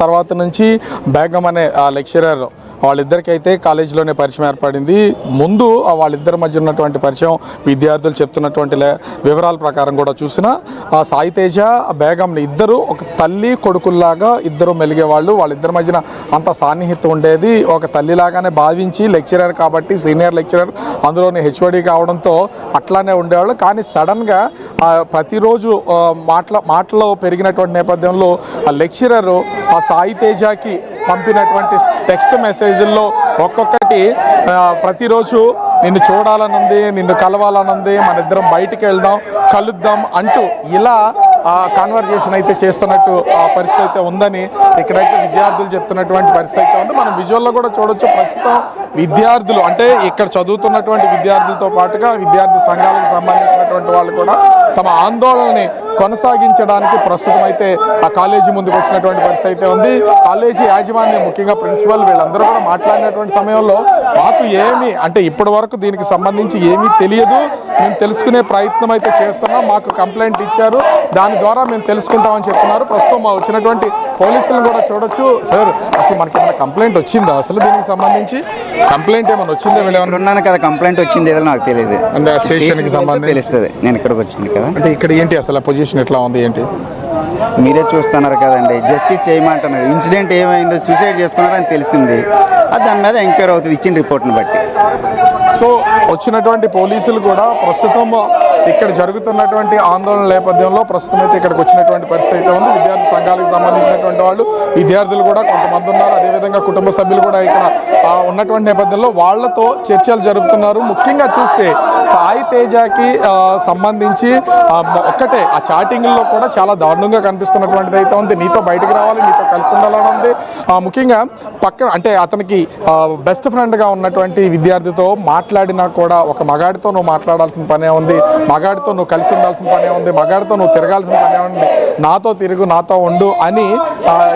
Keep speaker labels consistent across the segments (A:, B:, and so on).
A: తర్వాత నుంచి బేగం అనే లెక్చరర్ వాళ్ళిద్దరికైతే కాలేజీలోనే పరిచయం ఏర్పడింది. ముందు వాళ్ళిద్దరి మధ్య ఉన్నటువంటి పరిచయం విద్యార్థులు చెప్తున్నటువంటి వివరాల ప్రకారం కూడా చూసినా సాయి తేజ బేగంని ఇద్దరు ఒక తల్లి కొడుకుల్లాగా ఇద్దరు మెలిగేవాళ్ళు. వాళ్ళిద్దరి మధ్యన అంత సాన్నిహిత్యం ఉండేది. ఒక తల్లిలాగానే భావించి లెక్చరర్ కాబట్టి సీనియర్ లెక్చరర్ అందులోని హెచ్ఓడి కావడంతో అట్లానే ఉండేవాళ్ళు. కానీ సడన్గా ప్రతిరోజు మాటలో పెరిగినటువంటి నేపథ్యంలో ఆ లెక్చరరు ఆ సాయి తేజకి పంపినటువంటి టెక్స్ట్ మెసేజ్ల్లో ఒక్కొక్కటి ప్రతిరోజు నిన్ను చూడాలనుంది, నిన్ను కలవాలనుంది, మన ఇద్దరం బయటికి వెళ్దాం, కలుద్దాం అంటూ ఇలా కాన్వర్జేషన్ అయితే చేస్తున్నట్టు పరిస్థితి అయితే ఉందని ఇక్కడైతే విద్యార్థులు చెప్తున్నటువంటి పరిస్థితి అయితే ఉంది. మనం విజువల్లో కూడా చూడొచ్చు. ప్రస్తుతం విద్యార్థులు అంటే ఇక్కడ చదువుతున్నటువంటి విద్యార్థులతో పాటుగా విద్యార్థి సంఘాలకు సంబంధించినటువంటి వాళ్ళు కూడా తమ ఆందోళనని కొనసాగించడానికి ప్రస్తుతం అయితే ఆ కాలేజీ ముందుకు వచ్చినటువంటి పరిస్థితి అయితే ఉంది. కాలేజీ యాజమాన్యం ముఖ్యంగా ప్రిన్సిపల్ వీళ్ళందరూ కూడా మాట్లాడినటువంటి సమయంలో మాకు ఏమి అంటే ఇప్పటి వరకు దీనికి సంబంధించి ఏమీ తెలియదు, మేము తెలుసుకునే ప్రయత్నం అయితే చేస్తున్నాం, మాకు కంప్లైంట్ ఇచ్చారు, దాని ద్వారా మేము తెలుసుకుంటామని చెప్తున్నారు. ప్రస్తుతం మా వచ్చినటువంటి పోలీసులను కూడా చూడొచ్చు. సార్ అసలు మనకి ఏమైనా కంప్లైంట్ వచ్చిందా? అసలు దీనికి సంబంధించి కంప్లైంట్ ఏమైనా వచ్చిందా? వీళ్ళు ఉన్నాను
B: కదా, కంప్లైంట్ వచ్చింది ఏదో నాకు తెలియదు.
A: అంటే స్టేషన్కి సంబంధించి
B: తెలుస్తుంది. నేను ఇక్కడికి వచ్చింది కదా.
A: అంటే ఇక్కడ ఏంటి అసలు పొజిషన్ ఎట్లా ఉంది ఏంటి
B: మీరే చూస్తున్నారు కదండి. జస్టిస్ చేయమంటున్నారు. ఇన్సిడెంట్ ఏమైందో సూసైడ్ చేసుకున్నారని తెలిసింది. దాని మీద ఎంక్వైరీ అవుతుంది ఇచ్చిన రిపోర్ట్ని బట్టి.
A: సో వచ్చినటువంటి పోలీసులు కూడా ప్రస్తుతం ఇక్కడ జరుగుతున్నటువంటి ఆందోళన నేపథ్యంలో ప్రస్తుతం అయితే ఇక్కడికి వచ్చినటువంటి పరిస్థితి అయితే ఉంది. విద్యార్థి సంఘాలకు సంబంధించినటువంటి వాళ్ళు విద్యార్థులు కూడా కొంతమంది ఉన్నారు. అదేవిధంగా కుటుంబ సభ్యులు కూడా ఇక్కడ ఉన్నటువంటి నేపథ్యంలో వాళ్లతో చర్చలు జరుపుతున్నారు. ముఖ్యంగా చూస్తే సాయి తేజకి సంబంధించి ఒక్కటే ఆ చాటింగ్లో కూడా చాలా దారుణంగా కనిపిస్తున్నటువంటిది అయితే ఉంది. నీతో బయటకు రావాలి, నీతో కలిసి ఉండాలని ఉంది. ముఖ్యంగా పక్కన అంటే అతనికి బెస్ట్ ఫ్రెండ్గా ఉన్నటువంటి విద్యార్థితో మాట్లాడినా కూడా ఒక మగాడితో నువ్వు మాట్లాడాల్సిన పనే ఉంది, మగాడితో నువ్వు కలిసి ఉండాల్సిన పనే ఉంది, మగాడితో నువ్వు తిరగాల్సిన పనే ఉంది, నాతో తిరుగు, నాతో ఉండు అని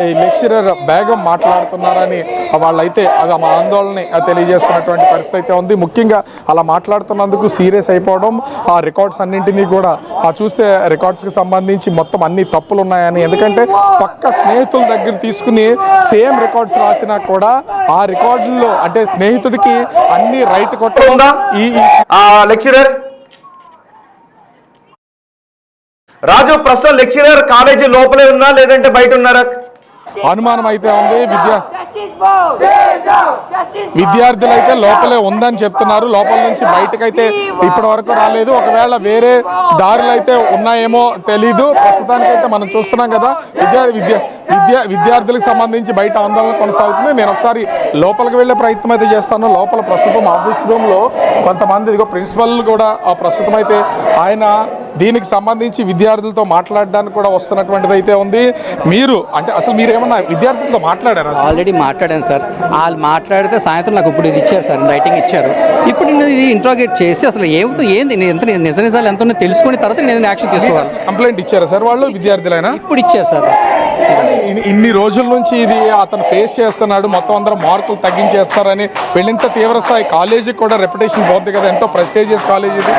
A: ఈ లెక్చరర్ బేగం మాట్లాడుతున్నారని వాళ్ళైతే అది మా ఆందోళనని తెలియజేస్తున్నటువంటి పరిస్థితి అయితే ఉంది. ముఖ్యంగా అలా మాట్లాడుతున్నందుకు సీరియస్ అయిపోవడం, ఆ రికార్డ్స్ అన్నింటినీ కూడా చూస్తే రికార్డ్స్కి సంబంధించి మొత్తం అన్ని తప్పులు ఉన్నాయని, ఎందుకంటే పక్క స్నేహితుల దగ్గర తీసుకుని సేమ్ రికార్డ్స్ రాసినా కూడా ఆ రికార్డుల్లో అంటే స్నేహితుడికి అన్ని రైట్ కొట్టకుండా ఈ
C: లెక్చరర్ రాజు ప్రస్తుతం లెక్చరర్ కాలేజీ లోపలే ఉన్నా లేదంటే బయట ఉన్నారా?
A: అనుమానం అయితే ఉంది. విద్యార్థులు అయితే లోపలే ఉందని చెప్తున్నారు. లోపల నుంచి బయటకైతే ఇప్పటి వరకు రాలేదు. ఒకవేళ వేరే దారులు అయితే ఉన్నాయేమో తెలీదు. ప్రస్తుతానికైతే మనం చూస్తున్నాం కదా విద్యార్థులకు సంబంధించి బయట ఆందోళన కొనసాగుతుంది. నేను ఒకసారి లోపలికి వెళ్ళే ప్రయత్నం అయితే చేస్తాను. లోపల ప్రస్తుతం ఆఫీస్ రూమ్లో కొంతమంది ప్రిన్సిపల్ కూడా ప్రస్తుతం అయితే ఆయన దీనికి సంబంధించి విద్యార్థులతో మాట్లాడడానికి కూడా వస్తున్నటువంటిది అయితే ఉంది. మీరు అంటే అసలు మీరు ఏమన్నా విద్యార్థులతో మాట్లాడారా?
D: ఆల్రెడీ మాట్లాడాను సార్. వాళ్ళు మాట్లాడితే సాయంత్రం నాకు ఇప్పుడు ఇది ఇచ్చారు సార్, రైటింగ్ ఇచ్చారు. ఇప్పుడు నేను ఇది ఇంట్రాగేట్ చేసి అసలు ఏంది ఎంత నిజాలు ఎంత తెలుసుకున్న తర్వాత నేను యాక్షన్ తీసుకోవాలి.
A: కంప్లైంట్ ఇచ్చారా సార్ వాళ్ళు విద్యార్థులైనా?
D: ఇప్పుడు ఇచ్చారు సార్.
A: ఇన్ని రోజుల నుంచి ఇది అతను ఫేస్ చేస్తున్నాడు, మొత్తం అందరం మార్కులు తగ్గించేస్తారని వెళ్ళింత తీవ్ర స్థాయి కాలేజీకి కూడా రెప్యుటేషన్ పోతుంది కదా, ఎంతో ప్రెస్టీజియస్ కాలేజ్ ఇది.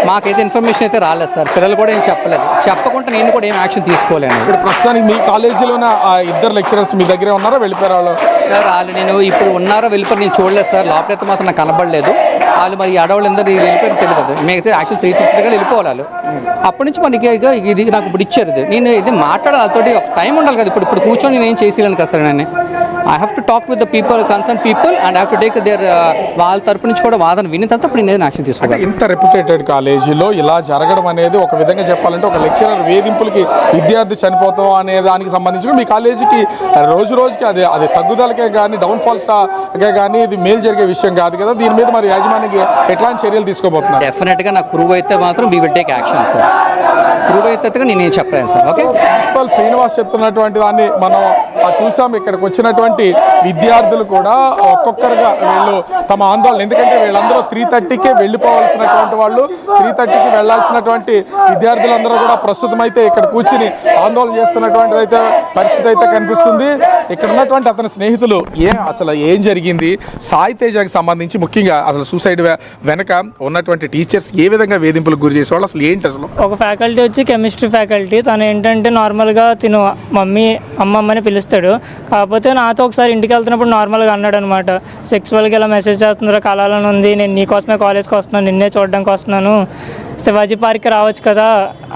A: మాకైతే
D: ఇన్ఫర్మేషన్ అయితే రాలేదు సార్. పిల్లలు కూడా ఏం చెప్పలేదు. చెప్పకుండా నేను కూడా ఏం యాక్షన్ తీసుకోలేను.
A: ఇప్పుడు ప్రస్తుతానికి మీ కాలేజీలోనే ఇద్దరు లెక్చరర్స్ మీ దగ్గరే ఉన్నారా, వెళ్ళిపోయారు వాళ్ళు?
D: సార్ వాళ్ళు నేను ఇప్పుడు ఉన్నారో వెళ్ళిపోయి నేను చూడలేదు సార్. లోపలైతే మాత్రం నాకు కనబడలేదు. వాళ్ళు మరి అడవులు అందరూ వెళ్ళిపోయి తెలియదు. మేమైతే యాక్చువల్ 3:30 వెళ్ళిపోవాలి వాళ్ళు. అప్పటి నుంచి మనకి ఇది నాకు ఇప్పుడు ఇచ్చారు. నేను ఇది మాట్లాడాలి వాళ్ళతోటి, ఒక టైం ఉండాలి కదా. ఇప్పుడు కూర్చొని నేను ఏం చేసేయాలని కదా సార్. నేను I have to talk with the people, concern people, and have to take their వాళ్ళ తరపు నుంచి కూడా వాదన విన్న తర్వాత ఇప్పుడు నేను యాక్షన్ తీసుకోవాలి.
A: ఇంత రెప్యుటేటెడ్ కాలేజీలో ఇలా జరగడం అనేది ఒక విధంగా చెప్పాలంటే ఒక లెక్చరర్ వేధింపులకి విద్యార్థి చనిపోతాం అనే దానికి సంబంధించి మీ కాలేజీకి రోజు రోజుకి అది తగ్గుదలకే కానీ డౌన్ఫాల్స్కే కానీ ఇది మేలు జరిగే విషయం కాదు కదా. దీని మీద మరి యాజమాన్యానికి ఎట్లాంటి చర్యలు తీసుకోబోతున్నారు?
D: డెఫినెట్గా నాకు ప్రూవ్ అయితే మాత్రం we will take action sir. Prove అయితే నేను చెప్పలేను సార్. ఓకే,
A: ప్రిన్సిపల్ శ్రీనివాస్ చెప్తున్నటువంటి దాన్ని మనం చూసాం. ఇక్కడికి వచ్చినటువంటి విద్యార్థులు కూడా ఒక్కొక్కరుగా వీళ్ళు తమ ఆందోళన, ఎందుకంటే వీళ్ళందరూ 3:30కే వెళ్ళిపోవాల్సినటువంటి వాళ్ళు, 3:30కి వెళ్లాల్సినటువంటి విద్యార్థులందరూ కూడా ప్రస్తుతం అయితే ఇక్కడ కూర్చుని ఆందోళన చేస్తున్నటువంటి అయితే పరిస్థితి అయితే కనిపిస్తుంది. ఇక్కడ ఉన్నటువంటి అతని స్నేహితులు అసలు ఏం జరిగింది, సాయి తేజకి సంబంధించి ముఖ్యంగా అసలు సూసైడ్ వెనక ఉన్నటువంటి టీచర్స్ ఏ విధంగా వేధింపులకు గురి చేసేవాళ్ళు, అసలు ఏంటి అసలు?
E: ఒక ఫ్యాకల్టీ వచ్చి కెమిస్ట్రీ ఫ్యాకల్టీ, తను ఏంటంటే నార్మల్గా తిను మమ్మీ అమ్మమ్మని పిలుస్తాడు. కాకపోతే నాతో ఒకసారి ఇంటికి వెళ్తున్నప్పుడు నార్మల్గా అన్నాడు అనమాట, సెక్సువల్గా ఇలా మెసేజ్ చేస్తున్నారు, కళాలని ఉంది, నేను నీకోసమే కాలేజ్కి వస్తున్నాను, నిన్నే చూడడానికి వస్తున్నాను, శివాజీ పార్క్కి రావచ్చు కదా,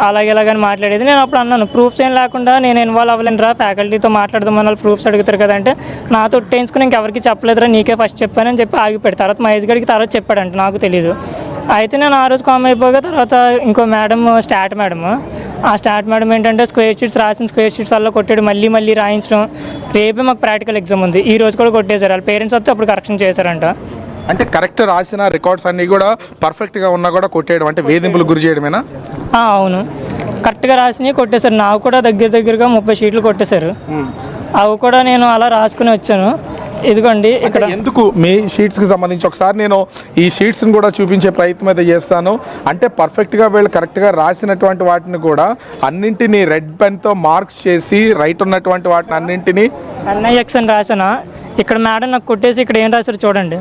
E: అలాగేలాగని మాట్లాడేది. నేను అప్పుడు అన్నాను, ప్రూఫ్స్ ఏం లేకుండా నేను ఇన్వాల్వ్ అవ్వలేనురా, ఫ్యాకల్టీతో మాట్లాడదామని వాళ్ళు ప్రూఫ్స్ అడుగుతారు కదంటే, నాతో ఒట్టేయించుకుని ఇంకెవరికి చెప్పలేదురా, నీకే ఫస్ట్ చెప్పానని చెప్పి ఆగిపోయాడు. తర్వాత మహేష్ గడికి తర్వాత చెప్పాడంట, నాకు తెలీదు. అయితే నేను ఆ రోజు కామ్ అయిపోగా తర్వాత ఇంకో మేడం, స్టాట్ మేడం, ఆ స్టాట్ మేడం ఏంటంటే స్క్వేర్ షీట్స్ రాసిన స్క్వేర్ షీట్స్ అలా కొట్టాడు, మళ్ళీ రాయించడం. రేపే మాకు ప్రాక్టికల్ ఎగ్జామ్ ఉంది, ఈ రోజు కూడా కొట్టేశారు. వాళ్ళ పేరెంట్స్ వస్తే అప్పుడు కరెక్షన్ చేశారంట.
A: అంటే కరెక్ట్ రాసిన రికార్డ్స్ అన్నీ కూడా పర్ఫెక్ట్గా ఉన్నా కూడా కొట్టేయడం అంటే వేధింపులు గురి చేయడమేనా?
E: అవును, కరెక్ట్గా రాసినవి కొట్టేశారు. నాకు కూడా దగ్గరగా 30 షీట్లు కొట్టేశారు. అవి కూడా నేను అలా రాసుకుని వచ్చాను. ఇదిగోండి ఇక్కడ.
A: ఎందుకు మీ షీట్స్కి సంబంధించి ఒకసారి నేను ఈ షీట్స్ని కూడా చూపించే ప్రయత్నం అయితే చేస్తాను. అంటే పర్ఫెక్ట్గా వీళ్ళు కరెక్ట్గా రాసినటువంటి వాటిని కూడా అన్నింటినీ రెడ్ పెన్తో మార్క్స్ చేసి రైట్ ఉన్నటువంటి వాటిని అన్నింటినీ
E: NIX అని రాసానా, ఇక్కడ మేడం నాకు కొట్టేసి ఇక్కడ ఏం రాశారు చూడండి,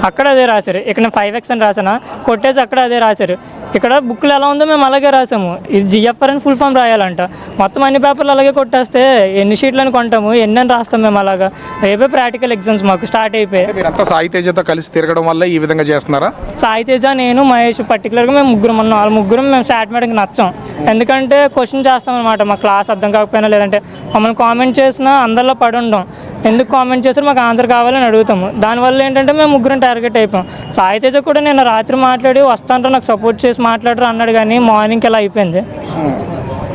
E: అక్కడ అదే రాశారు. ఇక్కడ నేను 5X అని రాసానా, కొట్టేసి అక్కడ అదే రాశారు. ఇక్కడ బుక్లు ఎలా ఉందో మేము అలాగే రాసాము. ఇది GFR అని ఫుల్ ఫామ్ రాయాలంట. మొత్తం అన్ని పేపర్లు అలాగే కొట్టేస్తే ఎన్ని షీట్లను కొంటాము, ఎన్ని అని రాస్తాం మేము అలాగా. రేపే ప్రాక్టికల్ ఎగ్జామ్స్ మాకు స్టార్ట్ అయిపోయాయి.
A: మీరంతా సాయి తేజతో కలిసి తిరగడం వల్ల ఈ విధంగా చేస్తున్నారా?
E: సాయి తేజ, నేను, మహేష్ పర్టికులర్గా మేము ముగ్గురం ఉన్నాం. వాళ్ళ ముగ్గురం మేము స్టార్ట్ మేడంకి నచ్చాం. ఎందుకంటే క్వశ్చన్ చేస్తాం అనమాట, మా క్లాస్ అర్థం కాకపోయినా లేదంటే మమ్మల్ని కామెంట్ చేసినా అందరిలో పడి ఉండం, ఎందుకు కామెంట్ చేశారు మాకు ఆన్సర్ కావాలని అడుగుతాము. దానివల్ల ఏంటంటే మేము ముగ్గురం టార్గెట్ అయిపోయాం. సాయి తేజ కూడా నేను రాత్రి మాట్లాడి వస్తాంటారు, నాకు సపోర్ట్ చేసి మాట్లాడరు అన్నాడు, కానీ మార్నింగ్కి ఎలా అయిపోయింది.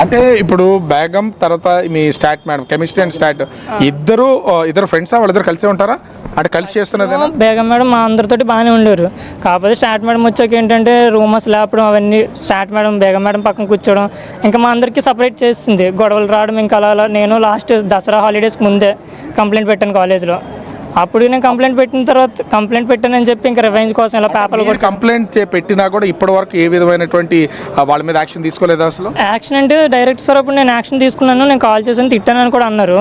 A: అంటే ఇప్పుడు బేగం తర్వాత మీ stat madam, chemistry and stat ఇద్దరు ఫ్రెండ్సా, వాళ్ళిద్దరు కలిసే ఉంటారా? అంటే కలిసి చేస్తున్నది.
E: బేగం మేడం మా అందరితోటి బాగానే ఉండేవారు. కాకపోతే స్టాట్ మేడం వచ్చాక ఏంటంటే రూమర్స్ లేపడం అవన్నీ, స్టాట్ మేడం బేగం మేడం పక్కన కూర్చోవడం, ఇంకా మా అందరికీ సపరేట్ చేసింది, గొడవలు రావడం. ఇంకా అలా నేను లాస్ట్ దసరా హాలిడేస్కి ముందే కంప్లైంట్ పెట్టాను కాలేజ్లో. అప్పుడు నేను కంప్లైంట్ పెట్టిన తర్వాత కంప్లైంట్ పెట్టానని చెప్పి ఇంకా రివెంజ్ కోసం ఇలా పేపర్లు కూడా
A: కంప్లైంట్ పెట్టినా కూడా ఇప్పటి వరకు ఏ విధమైనటువంటి వాళ్ళ మీద యాక్షన్ తీసుకోలేదు అసలు?
E: యాక్షన్ అంటే డైరెక్ట్ సార్ అప్పుడు నేను యాక్షన్ తీసుకున్నాను, నేను కాల్ చేశాను, తిట్టానని కూడా అన్నారు.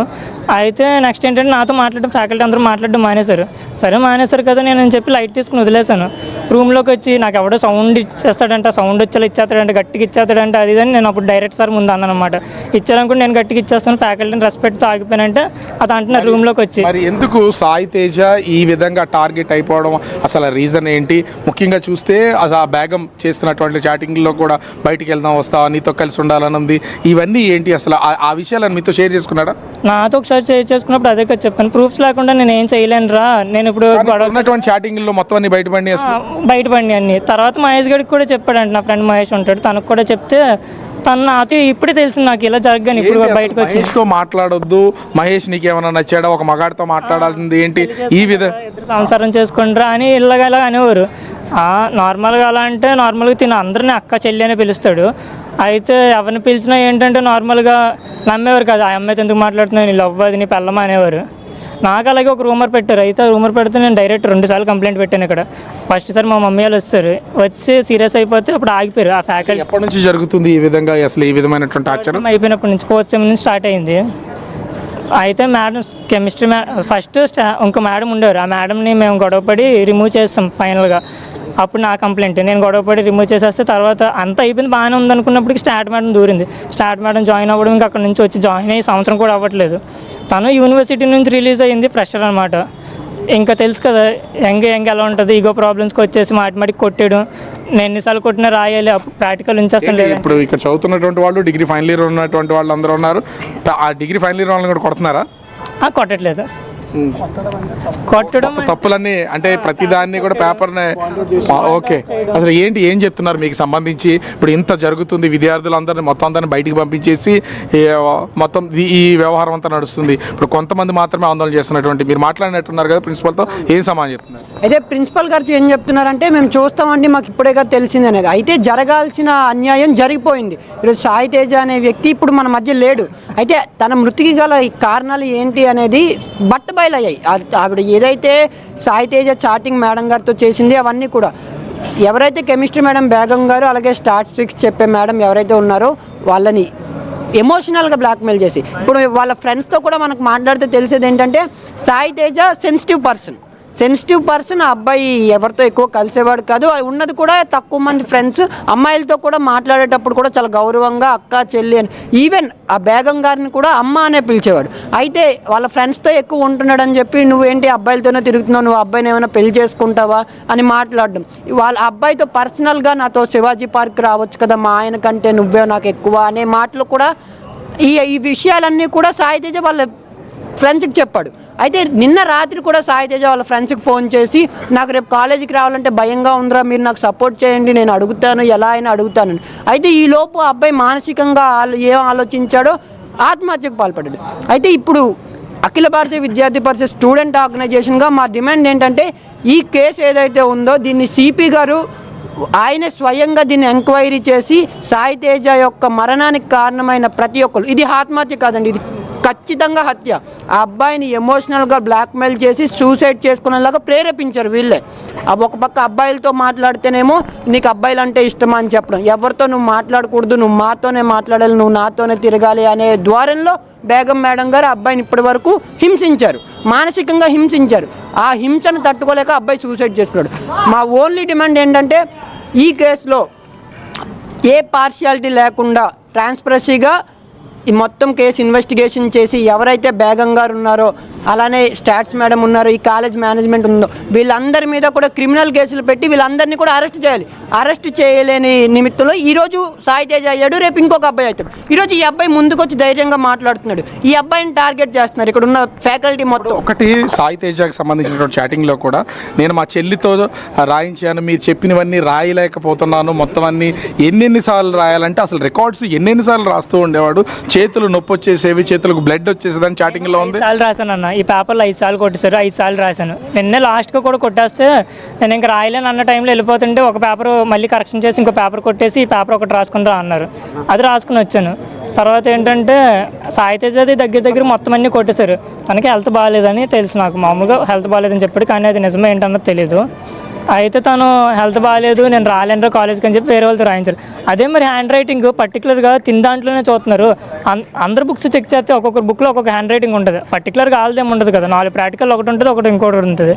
E: అయితే నెక్స్ట్ ఏంటంటే నాతో మాట్లాడడం, ఫ్యాకల్టీ అందరూ మాట్లాడడం మానేశారు. సరే మానేశారు కదా నేను చెప్పి లైట్ తీసుకుని వదిలేశాను. రూమ్లోకి వచ్చి నాకు ఎవడో సౌండ్ ఇచ్చేస్తాడంట, సౌండ్ వచ్చేలా ఇచ్చేస్తాడంట, గట్టిగా ఇచ్చేస్తాడంట, అది అని నేను అప్పుడు డైరెక్ట్ సార్ ముందు అన్నాను అనమాట. ఇచ్చారనుకుంటే నేను గట్టిగా ఇచ్చేస్తాను, ఫ్యాకల్టీని రెస్పెక్ట్తో ఆగిపోయానంటే అది అంటున్నారు రూమ్లోకి వచ్చి.
A: మరి ఎందుకు సాయి తేజ ఈ విధంగా టార్గెట్ అయిపోవడం, అసలు రీజన్ ఏంటి? ముఖ్యంగా చూస్తే ఆ బేగం చేస్తున్నటువంటి చాటింగ్లో కూడా బయటికి వెళ్దాం, వస్తావా, నీతో కలిసి ఉండాలని ఉంది, ఇవన్నీ ఏంటి అసలు? ఆ విషయాలను మీతో షేర్ చేసుకున్నాడా?
E: నాతో ఒకసారి షేర్ చేసుకున్నప్పుడు అదే కదా చెప్పాను, ప్రూఫ్స్ లేకుండా నేను ఏం చేయలేను రా, నేను ఇప్పుడు
A: ఉన్నటువంటి చాటింగ్లో మొత్తం అన్ని
E: బయటపడి అన్ని. తర్వాత మహేష్ గడికి కూడా చెప్పాడంట, నా ఫ్రెండ్ మహేష్ ఉంటాడు, తనకు కూడా చెప్తే తను నాతో ఇప్పుడే తెలిసింది నాకు ఇలా జరగని. ఇప్పుడు బయటకు వచ్చి
A: మహేష్తో మాట్లాడొద్దు, మహేష్ నీకేమైనా నచ్చాడా, ఒక మగాడితో మాట్లాడాల్సింది ఏంటి, ఈ విధంగా
E: ఇద్దరు సంసారం చేసుకుంటారా అని ఇలాగ అనేవారు. నార్మల్గా అలా అంటే నార్మల్గా తిన అందరినీ అక్క చెల్లి అని పిలుస్తాడు. అయితే ఎవరిని పిలిచినా ఏంటంటే నార్మల్గా నమ్మేవారు కాదు, ఆ అమ్మాయితో ఎందుకు మాట్లాడుతున్నావు, నీ లవ్ అది నీ పెళ్ళమా అనేవారు. నాకు అలాగే ఒక రూమర్ పెట్టారు. అయితే ఆ రూమర్ పెడితే నేను డైరెక్ట్ 2 సార్లు కంప్లైంట్ పెట్టాను. ఇక్కడ ఫస్ట్ సార్ మా మమ్మీ వాళ్ళు వచ్చి సీరియస్ అయిపోతే అప్పుడు ఆగిపోయారు. ఆ ఫ్యాకల్టీ
A: ఎప్పటి నుంచి జరుగుతుంది ఈ విధంగా, అసలు ఈ విధమైనటువంటి ఆచరణ?
E: అయిపోయినప్పటి నుంచి 4th సెమ్ నుంచి స్టార్ట్ అయింది. అయితే మేడం కెమిస్ట్రీ ఫస్ట్ ఇంకో మేడం ఉండేవారు, ఆ మేడంని మేము గొడవపడి రిమూవ్ చేస్తాం ఫైనల్గా. అప్పుడు నా కంప్లైంట్ నేను గొడవపడి రిమూవ్ చేసేస్తే తర్వాత అంతా అయిపోయింది, బాగానే ఉందనుకున్నప్పటికీ స్టాట్ మేడం దూరింది. స్టాట్ మేడం జాయిన్ అవ్వడం, ఇంకా అక్కడ నుంచి వచ్చి జాయిన్ అయ్యి సంవత్సరం కూడా అవ్వట్లేదు. తను యూనివర్సిటీ నుంచి రిలీజ్ అయ్యింది, ఫ్రెషర్ అనమాట. ఇంకా తెలుసు కదా యంగ్ ఎలా ఉంటుంది, ఈగో ప్రాబ్లమ్స్కి వచ్చేసి మాటిమాటికి కొట్టేయడం. నేను ఎన్నిసార్లు కొట్టినా రాయాలి, ప్రాక్టికల్ ఉంచేస్తాను లేదు.
A: ఇప్పుడు ఇక్కడ చదువుతున్నటువంటి వాళ్ళు, డిగ్రీ ఫైనల్ ఇయర్ ఉన్నటువంటి వాళ్ళు అందరూ ఉన్నారు, ఆ డిగ్రీ ఫైనల్ ఇయర్ వాళ్ళని కూడా కొడుతున్నారా?
E: కొట్టట్లేదు, కొట్టడం
A: తప్పులన్నీ అంటే ప్రతిదాన్ని కూడా పేపర్నే. ఓకే, అసలు ఏం చెప్తున్నారు మీకు సంబంధించి? ఇప్పుడు ఇంత జరుగుతుంది, విద్యార్థులందరినీ మొత్తం అందరిని బయటికి పంపించేసి మొత్తం ఈ వ్యవహారం అంతా నడుస్తుంది. ఇప్పుడు కొంతమంది మాత్రమే ఆందోళన చేస్తున్నటువంటి, మీరు మాట్లాడినట్టున్నారు కదా ప్రిన్సిపల్తో, ఏం సమాధానం చెప్తున్నారు?
F: అయితే ప్రిన్సిపల్ గారు ఏం చెప్తున్నారంటే, మేము చూస్తామండి, మాకు ఇప్పుడే కదా తెలిసింది అనేది. అయితే జరగాల్సిన అన్యాయం జరిగిపోయింది. ఈరోజు సాయి తేజ అనే వ్యక్తి ఇప్పుడు మన మధ్య లేడు. అయితే తన మృతికి గల కారణాలు ఏంటి అనేది బట్టబయలయ్యాయి. ఆవిడ ఏదైతే సాయి తేజ చాటింగ్ మేడం గారితో చేసింది అవన్నీ కూడా ఎవరైతే కెమిస్ట్రీ మేడం బేగం గారు, అలాగే స్టాటిస్టిక్స్ చెప్పే మేడం ఎవరైతే ఉన్నారో వాళ్ళని ఎమోషనల్గా బ్లాక్మెయిల్ చేసి, ఇప్పుడు వాళ్ళ ఫ్రెండ్స్తో కూడా మనకు మాట్లాడితే తెలిసేది ఏంటంటే సాయి తేజ సెన్సిటివ్ పర్సన్. ఆ అబ్బాయి ఎవరితో ఎక్కువ కలిసేవాడు కాదు, ఉన్నది కూడా తక్కువ మంది ఫ్రెండ్స్. అమ్మాయిలతో కూడా మాట్లాడేటప్పుడు కూడా చాలా గౌరవంగా అక్క చెల్లి అని, ఈవెన్ ఆ బేగం గారిని కూడా అమ్మ అనే పిలిచేవాడు. అయితే వాళ్ళ ఫ్రెండ్స్తో ఎక్కువ ఉంటున్నాడు అని చెప్పి నువ్వేంటి అబ్బాయిలతోనే తిరుగుతున్నావు, నువ్వు అబ్బాయిని ఏమైనా పెళ్లి చేసుకుంటావా అని మాట్లాడడం. వాళ్ళ అబ్బాయితో పర్సనల్గా నాతో శివాజీ పార్క్ రావచ్చు కదా, మా ఆయన కంటే నువ్వే నాకు ఎక్కువ అనే మాటలు కూడా ఈ విషయాలన్నీ కూడా సాయి తేజ వాళ్ళ ఫ్రెండ్స్కి చెప్పాడు. అయితే నిన్న రాత్రి కూడా సాయి తేజ వాళ్ళ ఫ్రెండ్స్కి ఫోన్ చేసి నాకు రేపు కాలేజీకి రావాలంటే భయంగా ఉందిరా, మీరు నాకు సపోర్ట్ చేయండి, నేను అడుగుతాను, ఎలా అయినా అడుగుతానని. అయితే ఈలోపు అబ్బాయి మానసికంగా ఏం ఆలోచించాడో ఆత్మహత్యకు పాల్పడ్డాడు. అయితే ఇప్పుడు అఖిల భారతీయ విద్యార్థి పరిషత్ స్టూడెంట్ ఆర్గనైజేషన్గా మా డిమాండ్ ఏంటంటే ఈ కేసు ఏదైతే ఉందో దీన్ని సిపి గారు ఆయనే స్వయంగా దీన్ని ఎంక్వైరీ చేసి సాయి తేజ యొక్క మరణానికి కారణమైన ప్రతి ఒక్కరు, ఇది ఆత్మహత్య కాదండి, ఇది ఖచ్చితంగా హత్య. ఆ అబ్బాయిని ఎమోషనల్గా బ్లాక్మెయిల్ చేసి సూసైడ్ చేసుకునేలాగా ప్రేరేపించారు వీళ్ళే. ఒక పక్క అబ్బాయిలతో మాట్లాడితేనేమో నీకు అబ్బాయిలు అంటే ఇష్టమా అని చెప్పడం, ఎవరితో నువ్వు మాట్లాడకూడదు, నువ్వు మాతోనే మాట్లాడాలి, నువ్వు నాతోనే తిరగాలి అనే ద్వారంలో బేగం మేడం గారు అబ్బాయిని ఇప్పటి వరకు హింసించారు, మానసికంగా హింసించారు. ఆ హింసను తట్టుకోలేక అబ్బాయి సూసైడ్ చేసుకున్నాడు. మా ఓన్లీ డిమాండ్ ఏంటంటే ఈ కేసులో ఏ పార్షియాలిటీ లేకుండా ట్రాన్స్పరసీగా ఈ మొత్తం కేసు ఇన్వెస్టిగేషన్ చేసి ఎవరైతే బేగం గారు ఉన్నారో, అలానే స్టాట్స్ మేడం ఉన్నారో, ఈ కాలేజ్ మేనేజ్మెంట్ ఉందో, వీళ్ళందరి మీద కూడా క్రిమినల్ కేసులు పెట్టి వీళ్ళందరినీ కూడా అరెస్ట్ చేయాలి. అరెస్ట్ చేయలేని నిమిత్తంలో ఈరోజు సాయి తేజ అయ్యాడు, రేపు ఇంకొక అబ్బాయి అవుతాడు. ఈరోజు ఈ అబ్బాయి ముందుకొచ్చి ధైర్యంగా మాట్లాడుతున్నాడు, ఈ అబ్బాయిని టార్గెట్ చేస్తున్నారు ఇక్కడ ఉన్న ఫ్యాకల్టీ మొత్తం.
A: ఒకటి సాయి తేజకి సంబంధించినటువంటి చాటింగ్లో కూడా నేను మా చెల్లితో రాయించాను, మీరు చెప్పినవన్నీ రాయలేకపోతున్నాను, మొత్తం అన్ని ఎన్నెన్నిసార్లు రాయాలంటే అసలు రికార్డ్స్ ఎన్నెన్నిసార్లు రాస్తూ ఉండేవాడు, చేతులు నొప్పి వచ్చేసేవి, చేతులకు బ్లడ్ వచ్చేసేదని చాటింగ్లో ఉంది.
E: 5 సార్లు రాశాను అన్న, ఈ పేపర్లో 5 సార్లు కొట్టేశారు, 5 సార్లు రాశాను. నిన్నే లాస్ట్గా కూడా కొట్టేస్తే నేను ఇంకా రాయలేను అన్న టైంలో వెళ్ళిపోతుంటే ఒక పేపర్ మళ్ళీ కరెక్షన్ చేసి ఇంకో పేపర్ కొట్టేసి ఈ పేపర్ ఒకటి రాసుకుని రా అన్నారు, అది రాసుకుని వచ్చాను. తర్వాత ఏంటంటే సాయి తేజది దగ్గర మొత్తం అన్నీ కొట్టేశారు. తనకి హెల్త్ బాగాలేదని తెలుసు, నాకు మామూలుగా హెల్త్ బాగాలేదని చెప్పాడు, కానీ అది నిజమే ఏంటన్నది తెలీదు. అయితే తను హెల్త్ బాగాలేదు, నేను రాలేను కాలేజ్కి అని చెప్పి వేరే వాళ్ళతో రాయించారు. అదే మరి హ్యాండ్ రైటింగ్ పర్టికులర్గా తిన్న దాంట్లోనే చూస్తున్నారు. అందరు బుక్స్ చెక్ చేస్తే ఒక్కొక్క బుక్లో ఒక్కొక్క హ్యాండ్ రైటింగ్ ఉంటుంది, పర్టికులర్గా వాళ్ళదేం ఉండదు కదా, 4 ప్రాక్టికల్ ఒకటి ఉంటుంది, ఒకటి ఇంకోటి ఉంటుంది.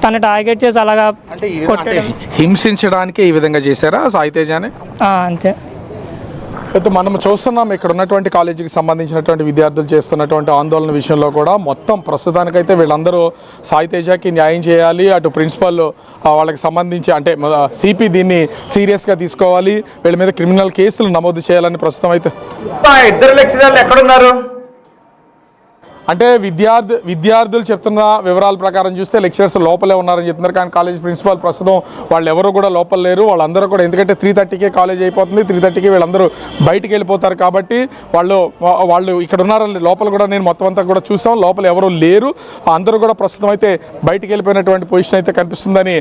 E: తను టార్గెట్ చేసి అలాగా
A: హింసించడానికి ఈ విధంగా చేశారా సాయి తేజాని?
E: అంతే.
A: అయితే మనం చూస్తున్నాం ఇక్కడ ఉన్నటువంటి కాలేజీకి సంబంధించినటువంటి విద్యార్థులు చేస్తున్నటువంటి ఆందోళన విషయంలో కూడా మొత్తం ప్రస్తుతానికైతే వీళ్ళందరూ సాయి తేజకి న్యాయం చేయాలి, అటు ప్రిన్సిపల్ వాళ్ళకి సంబంధించి అంటే సిపి దీన్ని సీరియస్గా తీసుకోవాలి, వీళ్ళ మీద క్రిమినల్ కేసులు నమోదు చేయాలని ప్రస్తుతం అయితే.
C: ఇద్దరు లెక్చరర్లు ఎక్కడున్నారు?
A: అంటే విద్యార్థులు చెప్తున్న వివరాల ప్రకారం చూస్తే లెక్చరర్స్ లోపలే ఉన్నారని చెప్తున్నారు, కానీ కాలేజ్ ప్రిన్సిపాల్ ప్రస్తుతం వాళ్ళు ఎవరు కూడా లోపల లేరు. వాళ్ళందరూ కూడా ఎందుకంటే 3:30కే కాలేజ్ అయిపోతుంది, 3:30కి వీళ్ళందరూ బయటికి వెళ్ళిపోతారు కాబట్టి వాళ్ళు ఇక్కడ ఉన్నారని లోపల కూడా నేను మొత్తం అంతా కూడా చూసాం, లోపల ఎవరు లేరు, అందరూ కూడా ప్రస్తుతం అయితే బయటికి వెళ్ళిపోయినటువంటి పొజిషన్ అయితే కనిపిస్తుందని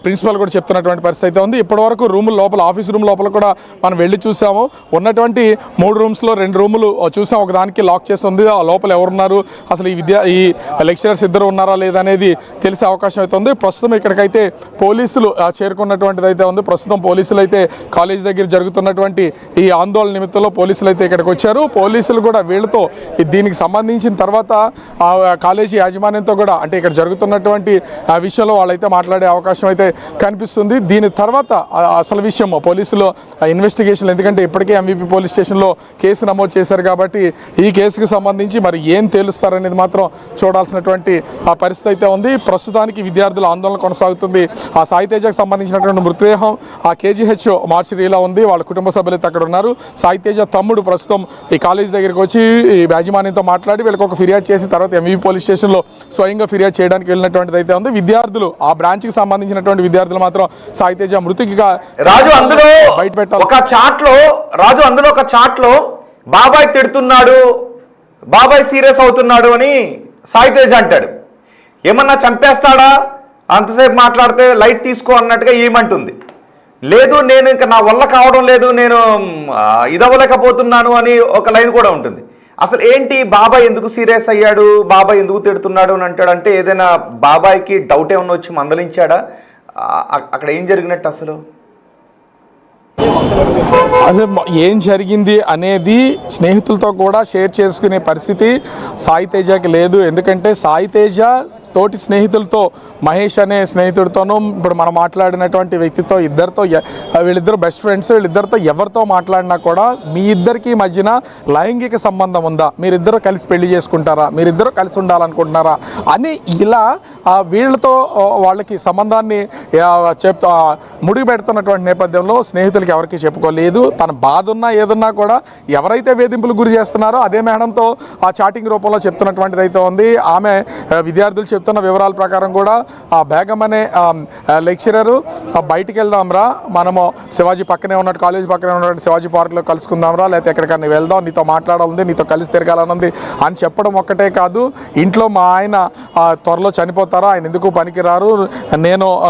A: ప్రిన్సిపాల్ కూడా చెప్తున్నటువంటి పరిస్థితి అయితే ఉంది. ఇప్పటివరకు రూముల లోపల ఆఫీస్ రూమ్ లోపల కూడా మనం వెళ్ళి చూసాము, ఉన్నటువంటి 3 రూమ్స్లో 2 రూములు చూసాం, ఒకదానికి లాక్ చేసి ఉంది, ఆ లోపల ఎవరున్నారు, అసలు ఈ లెక్చరర్స్ ఇద్దరు ఉన్నారా లేదా అనేది తెలిసే అవకాశం అయితే ఉంది. ప్రస్తుతం ఇక్కడికైతే పోలీసులు చేరుకున్నటువంటిది అయితే ఉంది. ప్రస్తుతం పోలీసులు అయితే కాలేజ్ దగ్గర జరుగుతున్నటువంటి ఈ ఆందోళన నిమిత్తంలో పోలీసులు అయితే ఇక్కడికి వచ్చారు. పోలీసులు కూడా వీళ్ళతో దీనికి సంబంధించిన తర్వాత కాలేజీ యాజమాన్యంతో కూడా అంటే ఇక్కడ జరుగుతున్నటువంటి విషయంలో వాళ్ళైతే మాట్లాడే అవకాశం అయితే కనిపిస్తుంది. దీని తర్వాత అసలు విషయం పోలీసులు ఇన్వెస్టిగేషన్, ఎందుకంటే ఇప్పటికే ఎంవిపి పోలీస్ స్టేషన్లో కేసు నమోదు చేశారు కాబట్టి ఈ కేసుకు సంబంధించి మరి ఏం తెలుస్తారనేది మాత్రం చూడాల్సినటువంటి పరిస్థితి అయితే ఉంది. ప్రస్తుతానికి విద్యార్థుల ఆందోళన కొనసాగుతుంది. ఆ సాయి తేజకు సంబంధించినటువంటి మృతదేహం ఆ కేజీహెచ్ మార్చిరీలో ఉంది, వాళ్ళ కుటుంబ సభ్యులు అయితే అక్కడ ఉన్నారు. సాయి తేజ తమ్ముడు ప్రస్తుతం ఈ కాలేజ్ దగ్గరికి వచ్చి ఈ యాజమాన్యంతో మాట్లాడి వీళ్ళకి ఒక ఫిర్యాదు చేసి తర్వాత ఎంవీపీ పోలీస్ స్టేషన్లో స్వయంగా ఫిర్యాదు చేయడానికి వెళ్ళినటువంటిది అయితే ఉంది. విద్యార్థులు ఆ బ్రాంచ్కి సంబంధించినటువంటి విద్యార్థులు మాత్రం సాయి తేజ మృతికిగా
C: రాజు అందులో
A: బయట పెట్టాలి.
C: ఒక చాట్లో బాబాయ్ తిడుతున్నాడు, బాబాయ్ సీరియస్ అవుతున్నాడు అని సాయి తేజ అంటాడు. ఏమన్నా చంపేస్తాడా అంతసేపు మాట్లాడితే, లైట్ తీసుకో అన్నట్టుగా ఏమంటుంది. లేదు నేను ఇంకా నా వల్ల కావడం లేదు, నేను ఇదవ్వలేకపోతున్నాను అని ఒక లైన్ కూడా ఉంటుంది. అసలు ఏంటి బాబాయ్ ఎందుకు సీరియస్ అయ్యాడు, బాబాయ్ ఎందుకు తిడుతున్నాడు అని అంటాడంటే ఏదైనా బాబాయ్కి డౌట్ ఏమన్నా వచ్చి మందలించాడా, అక్కడ ఏం జరిగినట్టు అసలు?
A: అదే ఏం జరిగింది అనేది స్నేహితులతో కూడా షేర్ చేసుకునే పరిస్థితి సాయి తేజకి లేదు. ఎందుకంటే సాయి తేజ తోటి స్నేహితులతో, మహేష్ అనే స్నేహితుడితోనూ ఇప్పుడు మనం మాట్లాడినటువంటి వ్యక్తితో, వీళ్ళిద్దరు బెస్ట్ ఫ్రెండ్స్, వీళ్ళిద్దరితో ఎవరితో మాట్లాడినా కూడా మీ ఇద్దరికి మధ్యన లైంగిక సంబంధం ఉందా, మీరిద్దరు కలిసి పెళ్లి చేసుకుంటారా, మీరిద్దరు కలిసి ఉండాలనుకుంటున్నారా అని ఇలా వీళ్ళతో వాళ్ళకి సంబంధాన్ని ముడిగి పెడుతున్నటువంటి నేపథ్యంలో స్నేహితులకి ఎవరికి చెప్పుకోలేదు. తన బాధ ఉన్నా ఏదున్నా కూడా ఎవరైతే వేధింపులకు గురి చేస్తున్నారో అదే మేడంతో ఆ చాటింగ్ రూపంలో చెప్తున్నటువంటిది అయితే ఉంది. ఆమె విద్యార్థులు చెప్తున్న వివరాల ప్రకారం కూడా ఆ బేగం అనే లెక్చరరు బయటికి వెళ్దాంరా, మనము శివాజీ పక్కనే ఉన్నట్టు, కాలేజీ పక్కనే ఉన్నట్టు శివాజీ పార్క్లో కలుసుకుందాంరా, లేకపోతే ఎక్కడికన్నా వెళ్దాం, నీతో మాట్లాడాలని, నీతో కలిసి తిరగాలనుంది అని చెప్పడం ఒక్కటే కాదు, ఇంట్లో మా ఆయన త్వరలో చనిపోతారా, ఆయన ఎందుకు పనికిరారు,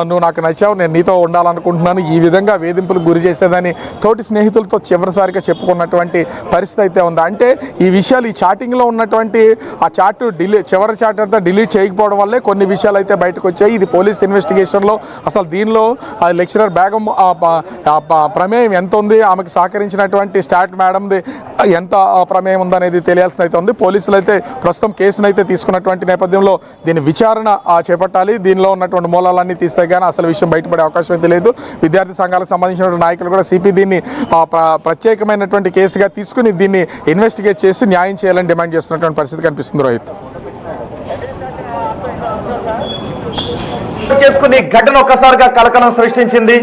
A: నువ్వు నాకు నచ్చావు, నేను నీతో ఉండాలనుకుంటున్నాను, ఈ విధంగా వేధింపులకు గురి చేసేదని తోటి స్నేహితులతో చివరిసారిగా చెప్పుకున్నటువంటి పరిస్థితి అయితే ఉంది. అంటే ఈ విషయాలు, ఈ చాటింగ్లో ఉన్నటువంటి ఆ చాట్ చివరి చాట్ అంతా డిలీట్ చేయకపోవడం వల్లే కొన్ని విషయాలు అయితే బయటకు వచ్చాయి. ఇది పోలీస్ ఇన్వెస్టిగేషన్లో అసలు దీనిలో ఆ లెక్చరర్ బేగం ప్రమేయం ఎంత ఉంది, ఆమెకు సహకరించినటువంటి స్టాట్ మేడంది ఎంత ప్రమేయం ఉందనేది తెలియాల్సిన అయితే ఉంది. పోలీసులు అయితే ప్రస్తుతం కేసును అయితే తీసుకున్నటువంటి నేపథ్యంలో దీని విచారణ చేపట్టాలి. దీనిలో ఉన్నటువంటి మూలాలన్నీ తీస్తే కానీ అసలు విషయం బయటపడే అవకాశం అయితే లేదు. విద్యార్థి సంఘాలకు సంబంధించిన నాయకులు కూడా సిపి దీన్ని ప్రత్యేకమైనటువంటి కేసుగా తీసుకుని దీన్ని ఇన్వెస్టిగేట్ చేసి న్యాయం చేయాలని డిమాండ్ చేస్తున్నటువంటి పరిస్థితి కనిపిస్తుంది. రోహిత్
C: చేసుకుని ఘటన ఒక్కసారిగా కలకలం సృష్టించింది.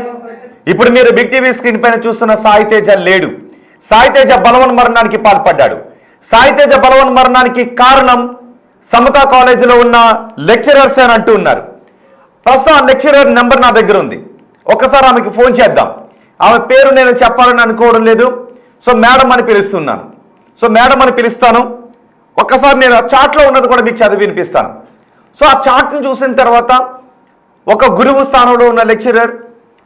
C: ఇప్పుడు మీరు బిగ్ టీవీ స్క్రీన్ పైన చూస్తున్న సాయి తేజ లేడు. సాయి తేజ బలవన్ మరణానికి పాల్పడ్డాడు. సాయి తేజ బలవన్ మరణానికి కారణం సమతా కాలేజీలో ఉన్న లెక్చరర్స్ అని అంటూ ఉన్నారు. ప్రస్తుతం ఆ లెక్చరర్ నెంబర్ నా దగ్గర ఉంది. ఒక్కసారి ఆమెకి ఫోన్ చేద్దాం. ఆమె పేరు నేను చెప్పాలని అనుకోవడం లేదు. సో మేడం అని పిలుస్తున్నాను. సో మేడం అని పిలుస్తాను. ఒక్కసారి నేను చాట్లో ఉన్నది కూడా మీకు చదివి వినిపిస్తాను. సో ఆ చాట్ను చూసిన తర్వాత ఒక గురువు స్థానంలో ఉన్న లెక్చరర్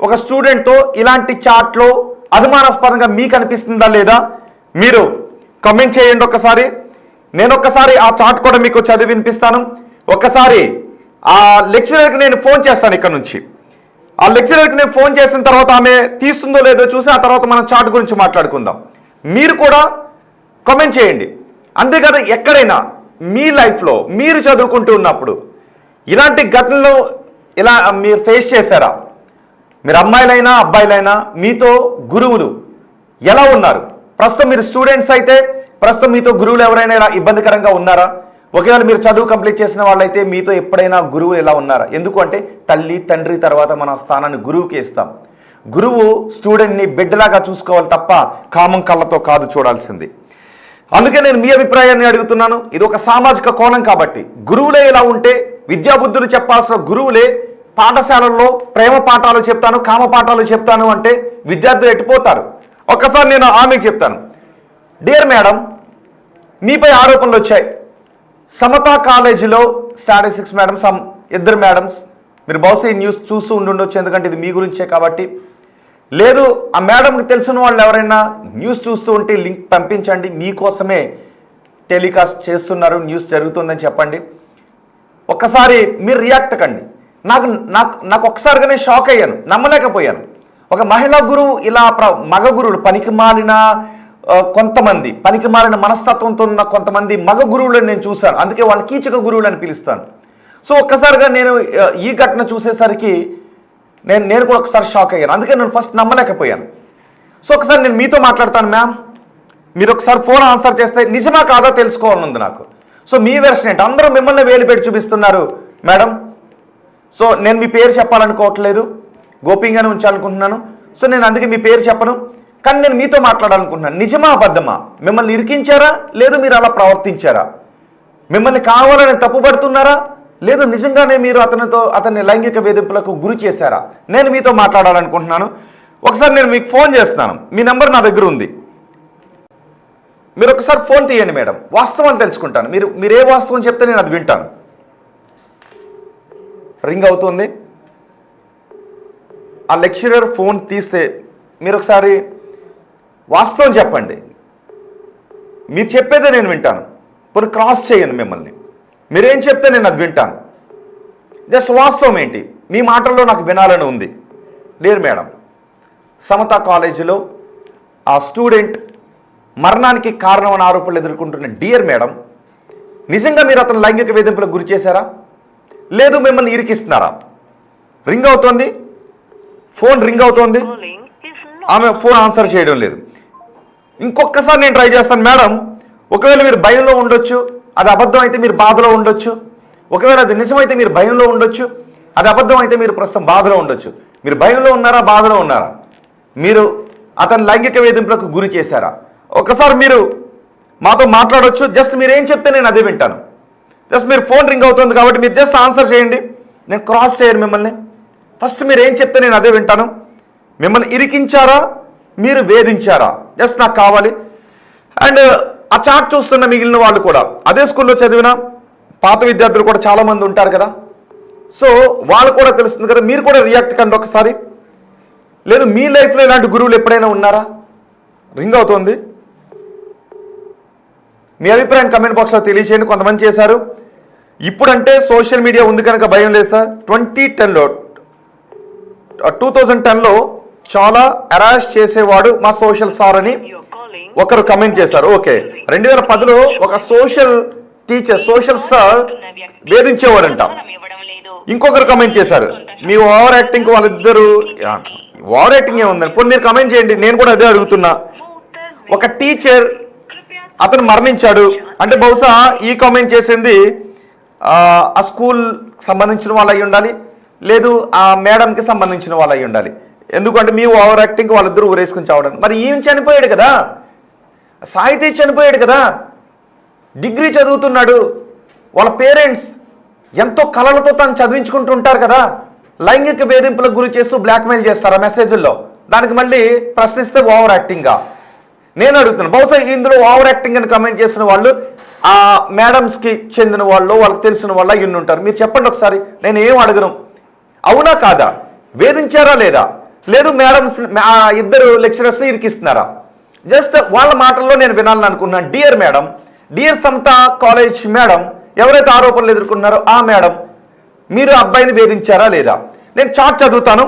C: ఒక స్టూడెంట్తో ఇలాంటి చాట్లో అనుమానాస్పదంగా మీకు అనిపిస్తుందా లేదా మీరు కమెంట్ చేయండి. ఒక్కసారి నేను ఆ చాట్ కూడా మీకు చదివి వినిపిస్తాను. ఒక్కసారి ఆ లెక్చరర్కి నేను ఫోన్ చేస్తాను. ఇక్కడ నుంచి ఆ లెక్చరర్కి నేను ఫోన్ చేసిన తర్వాత ఆమె తీస్తుందో లేదో చూసి ఆ తర్వాత మనం చాట్ గురించి మాట్లాడుకుందాం. మీరు కూడా కమెంట్ చేయండి. అంతేకాదు ఎక్కడైనా మీ లైఫ్లో మీరు చదువుకుంటూ ఉన్నప్పుడు ఇలాంటి ఘటనలు ఇలా మీరు ఫేస్ చేశారా? మీరు అమ్మాయిలైనా అబ్బాయిలైనా మీతో గురువులు ఎలా ఉన్నారు? ప్రస్తుతం మీరు స్టూడెంట్స్ అయితే ప్రస్తుతం మీతో గురువులు ఎవరైనా ఇలా ఇబ్బందికరంగా ఉన్నారా? ఒకవేళ మీరు చదువు కంప్లీట్ చేసిన వాళ్ళైతే మీతో ఎప్పుడైనా గురువులు ఎలా ఉన్నారా? ఎందుకు అంటే తల్లి తండ్రి తర్వాత మన స్థానాన్ని గురువుకి ఇస్తాం. గురువు స్టూడెంట్ని బిడ్డలాగా చూసుకోవాలి తప్ప కామం కళ్ళతో కాదు చూడాల్సింది. అందుకే నేను మీ అభిప్రాయాన్ని అడుగుతున్నాను. ఇది ఒక సామాజిక కోణం కాబట్టి గురువులే ఇలా ఉంటే, విద్యాబుద్ధులు చెప్పాల్సిన గురువులే పాఠశాలల్లో ప్రేమ పాఠాలు చెప్తాను, కామ పాఠాలు చెప్తాను అంటే విద్యార్థులు ఎట్టిపోతారు. ఒక్కసారి నేను ఆమెకు చెప్తాను. డియర్ మేడం, మీపై ఆరోపణలు వచ్చాయి. సమతా కాలేజీలో స్టాటిస్టిక్స్ మేడం, ఇద్దరు మేడమ్స్, మీరు బహుశా ఈ న్యూస్ చూస్తూ ఉండుండొచ్చు, ఎందుకంటే ఇది మీ గురించే కాబట్టి. లేదు ఆ మేడంకి తెలిసిన వాళ్ళు ఎవరైనా న్యూస్ చూస్తూ ఉంటే లింక్ పంపించండి, మీకోసమే టెలికాస్ట్ చేస్తున్నారు, న్యూస్ జరుగుతుందని చెప్పండి. ఒక్కసారి మీరు రియాక్ట్ కండి. నాకు ఒక్కసారిగానే షాక్ అయ్యాను, నమ్మలేకపోయాను. ఒక మహిళా గురువు ఇలా మగ గురువులు పనికిమాలిన కొంతమంది, పనికిమాలిన మనస్తత్వంతో ఉన్న కొంతమంది మగ గురువులను నేను చూశాను. అందుకే వాళ్ళ కీచక గురువులు అని పిలుస్తాను. సో ఒక్కసారిగా నేను ఈ ఘటన చూసేసరికి నేను కూడా ఒకసారి షాక్ అయ్యాను. అందుకే నేను ఫస్ట్ నమ్మలేకపోయాను. సో ఒకసారి నేను మీతో మాట్లాడతాను మ్యామ్, మీరు ఒకసారి ఫోన్ ఆన్సర్ చేస్తే నిజమా కాదా తెలుసుకోవాలనుంది నాకు. సో మీ వెర్షన్ ఏంటి? అందరూ మిమ్మల్ని వేలు పెట్టి చూపిస్తున్నారు మేడం. సో నేను మీ పేరు చెప్పాలనుకోవట్లేదు, గోప్యంగానే ఉంచాలనుకుంటున్నాను. సో నేను అందుకే మీ పేరు చెప్పను, కానీ నేను మీతో మాట్లాడాలనుకుంటున్నాను. నిజమా అబద్ధమా? మిమ్మల్ని ఇరికించారా, లేదు మీరు అలా ప్రవర్తించారా? మిమ్మల్ని కావాలని తప్పుపడుతున్నారా, లేదు నిజంగానే మీరు అతన్ని లైంగిక వేధింపులకు గురి చేశారా? నేను మీతో మాట్లాడాలనుకుంటున్నాను. ఒకసారి నేను మీకు ఫోన్ చేస్తున్నాను, మీ నెంబర్ నా దగ్గర ఉంది. మీరు ఒకసారి ఫోన్ తీయండి మేడం, వాస్తవాలు తెలుసుకుంటాను. మీరు ఏ వాస్తవం చెప్తే నేను అది వింటాను. రింగ్ అవుతుంది. ఆ లెక్చరర్ ఫోన్ తీస్తే మీరు ఒకసారి వాస్తవం చెప్పండి. మీరు చెప్పేదే నేను వింటాను. కొన్ని క్రాస్ చేయండి మిమ్మల్ని. మీరేం చెప్తే నేను అది వింటాను. జస్ట్ వాస్తవం ఏంటి మీ మాటల్లో నాకు వినాలని ఉంది. డియర్ మేడం, సమత కాలేజీలో ఆ స్టూడెంట్ మరణానికి కారణం అని ఆరోపణలు ఎదుర్కొంటున్న డియర్ మేడం, నిజంగా మీరు అతను లైంగిక వేధింపులకు గురి చేశారా, లేదు మిమ్మల్ని ఇరికిస్తున్నారా? రింగ్ అవుతోంది, ఫోన్ రింగ్ అవుతోంది, ఆమె ఫోన్ ఆన్సర్ చేయడం లేదు. ఇంకొకసారి నేను ట్రై చేస్తాను. మేడం, ఒకవేళ మీరు భయంలో ఉండొచ్చు, అది అబద్ధం అయితే మీరు బాధలో ఉండొచ్చు. ఒకవేళ అది నిజమైతే మీరు భయంలో ఉండొచ్చు, అది అబద్ధం అయితే మీరు ప్రస్తుతం బాధలో ఉండొచ్చు. మీరు భయంలో ఉన్నారా, బాధలో ఉన్నారా? మీరు అతని లైంగిక వేధింపులకు గురి చేశారా? ఒకసారి మీరు మాతో మాట్లాడొచ్చు. జస్ట్ మీరు ఏం చెప్తే నేను అదే వింటాను. జస్ట్ మీరు ఫోన్ రింగ్ అవుతుంది కాబట్టి మీరు జస్ట్ ఆన్సర్ చేయండి, నేను క్రాస్ చేయను మిమ్మల్ని. ఫస్ట్ మీరు ఏం చెప్తే నేను అదే వింటాను. మిమ్మల్ని ఇరికించారా, మీరు వేధించారా? జస్ట్ నాకు కావాలి. అండ్ ఆ చాట్ చూస్తున్న మిగిలిన వాళ్ళు కూడా అదే స్కూల్లో చదివిన పాత విద్యార్థులు కూడా చాలామంది ఉంటారు కదా, సో వాళ్ళు కూడా తెలుస్తుంది కదా. మీరు కూడా రియాక్ట్ కండి ఒకసారి. లేదు మీ లైఫ్లో ఇలాంటి గురువులు ఎప్పుడైనా ఉన్నారా? రింగ్ అవుతుంది. మీ అభిప్రాయం కమెంట్ బాక్స్లో తెలియచేయండి. కొంతమంది చేశారు, ఇప్పుడంటే సోషల్ మీడియా ఉంది కనుక భయం లేదు సార్. 2010లో చాలా అరాష్ చేసేవాడు మా సోషల్ సార్ అని ఒకరు కమెంట్ చేశారు. ఓకే, 2010లో ఒక సోషల్ టీచర్, సోషల్ సార్ వేధించేవాడంట. ఇంకొకరు కమెంట్ చేశారు, మీ ఓవర్ యాక్టింగ్ వాళ్ళిద్దరు. ఓవర్ యాక్టింగ్ ఏముందని పోనీ మీరు కమెంట్ చేయండి, నేను కూడా అదే అడుగుతున్నా. ఒక టీచర్ అతను మరణించాడు అంటే బహుశా ఈ కామెంట్ చేసింది ఆ స్కూల్ సంబంధించిన వాళ్ళు అయి ఉండాలి, లేదు ఆ మేడంకి సంబంధించిన వాళ్ళు అయి ఉండాలి. ఎందుకంటే మీ ఓవర్ యాక్టింగ్ వాళ్ళిద్దరూ ఊరేసుకుని చావడం. మరి ఈయన చనిపోయాడు కదా, సాహితీ చనిపోయాడు కదా, డిగ్రీ చదువుతున్నాడు. వాళ్ళ పేరెంట్స్ ఎంతో కలలతో తను చదివించుకుంటూ ఉంటారు కదా. లైంగిక వేధింపులకు గురి చేస్తూ బ్లాక్మెయిల్ చేస్తారా మెసేజ్ల్లో? దానికి మళ్ళీ ప్రశ్నిస్తే ఓవర్ యాక్టింగా? నేను అడుగుతున్నాను. బహుశా ఇందులో ఓవర్ యాక్టింగ్ అని కమెంట్ చేసిన వాళ్ళు ఆ మేడమ్స్కి చెందిన వాళ్ళు, వాళ్ళకి తెలిసిన వాళ్ళు అయ్యి ఉంటారు. మీరు చెప్పండి ఒకసారి, నేను ఏం అడగను. అవునా కాదా? వేధించారా లేదా? లేదు మేడమ్స్ ఆ ఇద్దరు లెక్చరర్స్ని ఇరికిస్తున్నారా? జస్ట్ వాళ్ళ మాటల్లో నేను వినాలని అనుకున్నాను. Dear madam, dear Samatha college madam, ఎవరైతే ఆరోపణలు ఎదుర్కొన్నారో ఆ మేడం, మీరు అబ్బాయిని వేధించారా లేదా? నేను చాట్ చదువుతాను.